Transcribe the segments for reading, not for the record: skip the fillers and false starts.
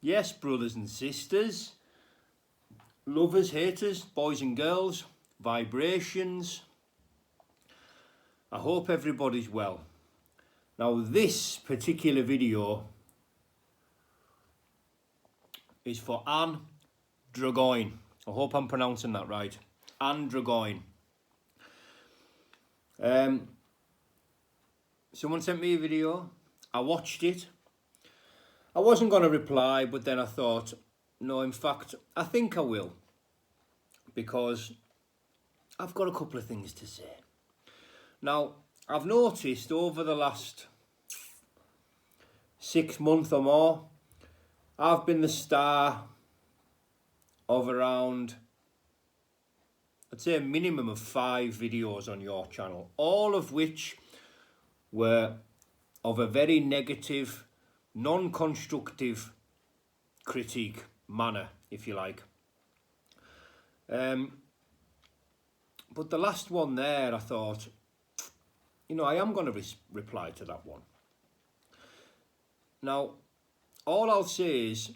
Yes, brothers and sisters, lovers, haters, boys and girls, vibrations. I hope everybody's well. Now, this particular video is for Anne Dragoin. I hope I'm pronouncing that right. Anne Dragoin. Someone sent me a video. I watched it. I wasn't going to reply, but then I thought, no, in fact, I think I will. Because I've got a couple of things to say. Now, I've noticed over the last 6 months or more, I've been the star of around, I'd say a minimum of 5 videos on your channel, all of which were of a very negative, non-constructive critique manner, if you like. But the last one there, I thought, you know, I am going to reply to that one. Now, all I'll say is,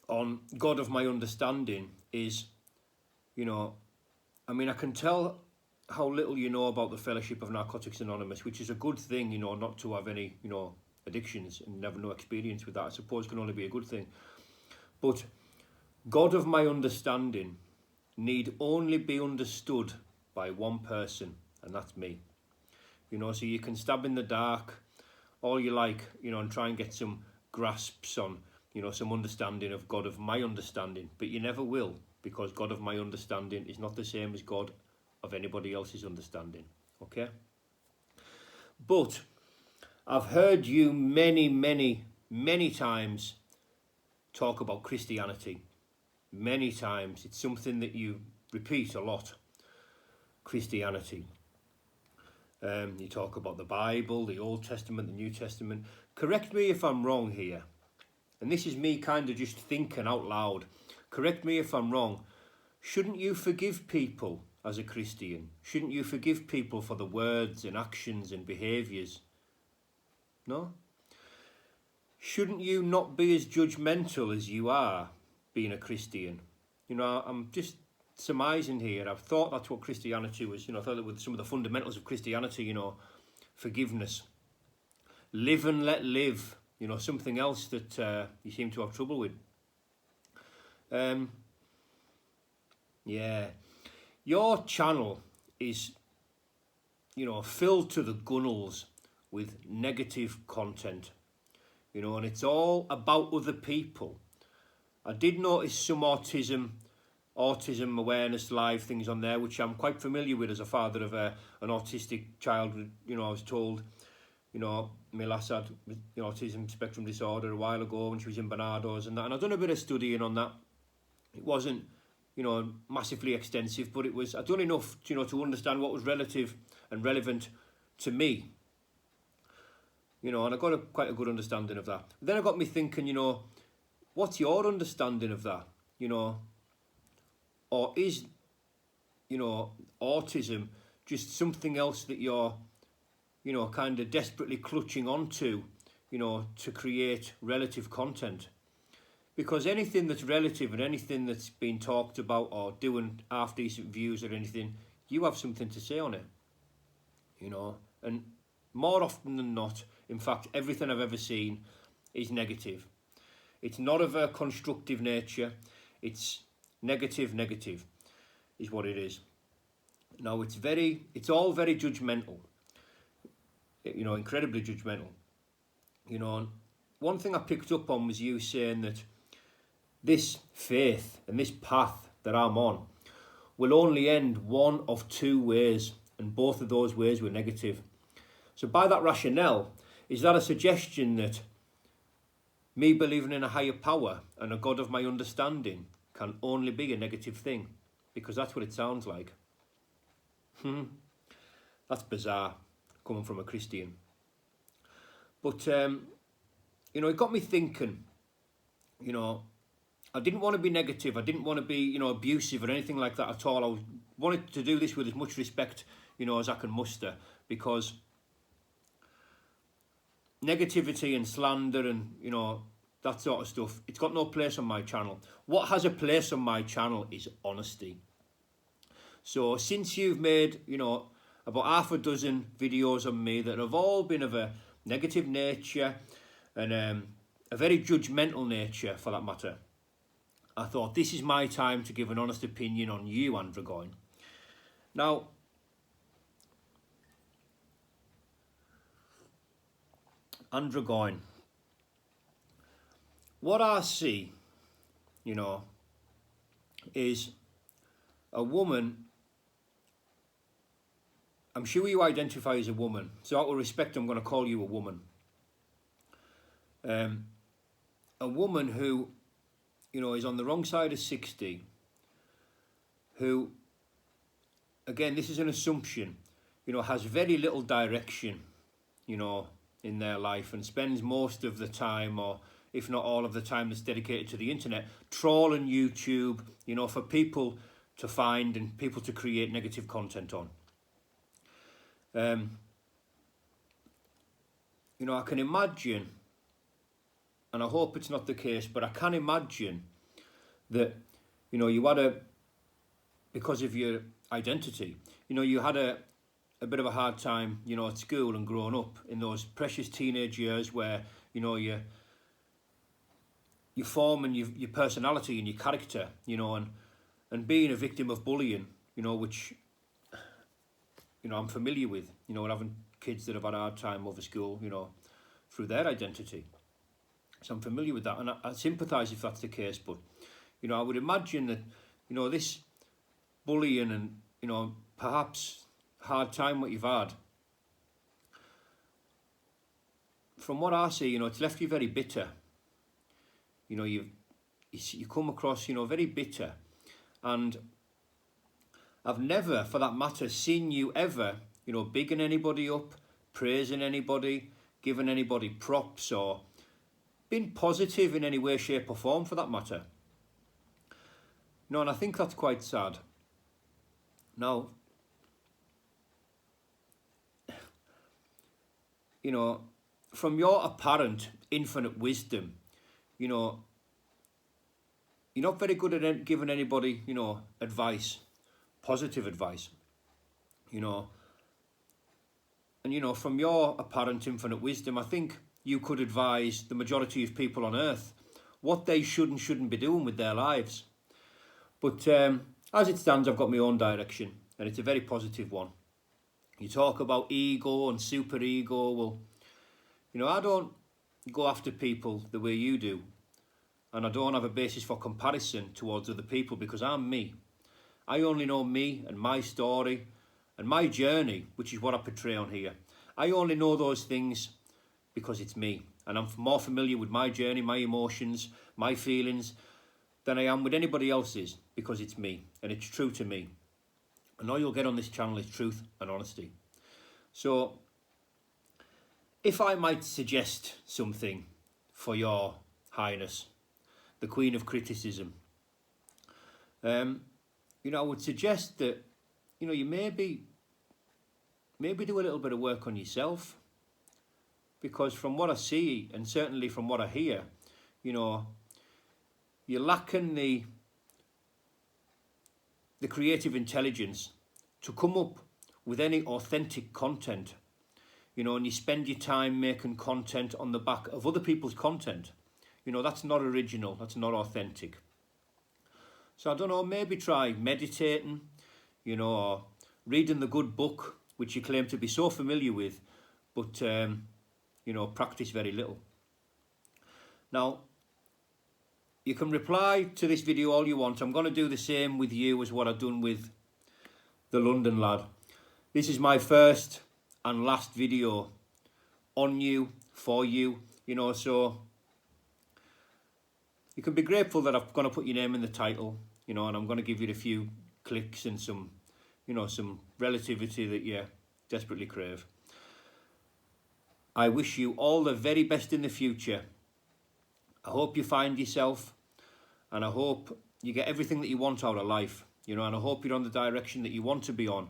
on God of my understanding, is, you know, I mean, I can tell how little you know about the Fellowship of Narcotics Anonymous, which is a good thing, you know, not to have any, you know, addictions and never no experience with that. I suppose can only be a good thing. But God of my understanding need only be understood by one person, and that's me. You know, so you can stab in the dark all you like, you know, and try and get some grasps on, you know, some understanding of God of my understanding, but you never will, because God of my understanding is not the same as God of anybody else's understanding, okay? But I've heard you many times talk about Christianity. Many times. It's something that you repeat a lot. Christianity. You talk about the Bible, the Old Testament, the New Testament. Correct me if I'm wrong here. And this is me kind of just thinking out loud. Correct me if I'm wrong. Shouldn't you forgive people as a Christian? Shouldn't you forgive people for the words and actions and behaviours? No? Shouldn't you not be as judgmental as you are being a Christian? You know, I'm just surmising here. I've thought that's what Christianity was. You know, I thought that with some of the fundamentals of Christianity, you know, forgiveness, live and let live, you know, something else that you seem to have trouble with. Yeah, your channel is, you know, filled to the gunnels with negative content, you know, and it's all about other people. I did notice some autism awareness live things on there, which I'm quite familiar with as a father of an autistic child. You know, I was told, you know, my lass had, you know, autism spectrum disorder a while ago when she was in Barnardo's and that, and I've done a bit of studying on that. It wasn't, you know, massively extensive, but it was, I'd done enough, you know, to understand what was relative and relevant to me. You know, and I got quite a good understanding of that. Then it got me thinking, you know, what's your understanding of that? You know, or is, you know, autism just something else that you're, you know, kind of desperately clutching onto, you know, to create relative content? Because anything that's relative and anything that's been talked about or doing half-decent views or anything, you have something to say on it, you know. And more often than not, in fact, everything I've ever seen is negative. It's not of a constructive nature. It's negative is what it is. Now, it's all very judgmental, you know, incredibly judgmental. You know, one thing I picked up on was you saying that this faith and this path that I'm on will only end one of 2 ways, and both of those ways were negative. So by that rationale, is that a suggestion that me believing in a higher power and a God of my understanding can only be a negative thing? Because that's what it sounds like. That's bizarre, coming from a Christian. But, you know, it got me thinking, you know, I didn't want to be negative. I didn't want to be, you know, abusive or anything like that at all. I wanted to do this with as much respect, you know, as I can muster, because negativity and slander and, you know, that sort of stuff, it's got no place on my channel. What has a place on my channel is honesty. So since you've made, you know, about half a dozen videos on me that have all been of a negative nature and a very judgmental nature for that matter, I thought this is my time to give an honest opinion on you, Andragoin. Now, Andragoin, what I see, you know, is a woman. I'm sure you identify as a woman, so out of respect I'm going to call you a woman. A woman who, you know, is on the wrong side of 60, who, again, this is an assumption, you know, has very little direction, you know, in their life, and spends most of the time, or if not all of the time that's dedicated to the internet, trawling YouTube, you know, for people to find and people to create negative content on. You know, I can imagine, and I hope it's not the case, but I can imagine that, you know, you had because of your identity, you know, you had a bit of a hard time, you know, at school and growing up in those precious teenage years where, you know, you form and your personality and your character, you know, and being a victim of bullying, you know, which, you know, I'm familiar with, you know, and having kids that have had a hard time over school, you know, through their identity. So I'm familiar with that, and I sympathise if that's the case, but, you know, I would imagine that, you know, this bullying and, you know, perhaps hard time what you've had, from what I see, you know, it's left you very bitter. You know, you come across, you know, very bitter, and I've never, for that matter, seen you ever, you know, bigging anybody up, praising anybody, giving anybody props, or being positive in any way, shape or form for that matter. No, and I think that's quite sad. Now, you know, from your apparent infinite wisdom, you know, you're not very good at giving anybody, you know, advice, positive advice, you know. And, you know, from your apparent infinite wisdom, I think you could advise the majority of people on earth what they should and shouldn't be doing with their lives. But as it stands, I've got my own direction, and it's a very positive one. You talk about ego and super ego. Well, you know, I don't go after people the way you do, and I don't have a basis for comparison towards other people because I'm me. I only know me and my story and my journey, which is what I portray on here. I only know those things because it's me, and I'm more familiar with my journey, my emotions, my feelings than I am with anybody else's, because it's me and it's true to me. And all you'll get on this channel is truth and honesty. So if I might suggest something for your highness, the Queen of Criticism, you know, I would suggest that, you know, you maybe do a little bit of work on yourself, because from what I see, and certainly from what I hear, you know, you're lacking the creative intelligence to come up with any authentic content, you know, and you spend your time making content on the back of other people's content. You know, that's not original, that's not authentic. So I don't know, maybe try meditating, you know, or reading the good book, which you claim to be so familiar with, but, you know, practice very little. Now, you can reply to this video all you want. I'm going to do the same with you as what I've done with the London lad. This is my first and last video on you, for you, you know, so you can be grateful that I'm going to put your name in the title, you know, and I'm going to give you a few clicks and some, you know, some relativity that you desperately crave. I wish you all the very best in the future. I hope you find yourself, and I hope you get everything that you want out of life, you know, and I hope you're on the direction that you want to be on.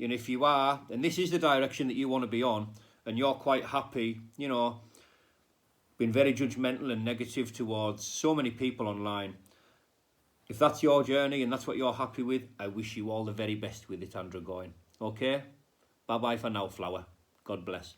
And if you are, and this is the direction that you want to be on, and you're quite happy, you know, been very judgmental and negative towards so many people online. If that's your journey and that's what you're happy with, I wish you all the very best with it, Andrew Goyne. Okay? Bye-bye for now, Flower. God bless.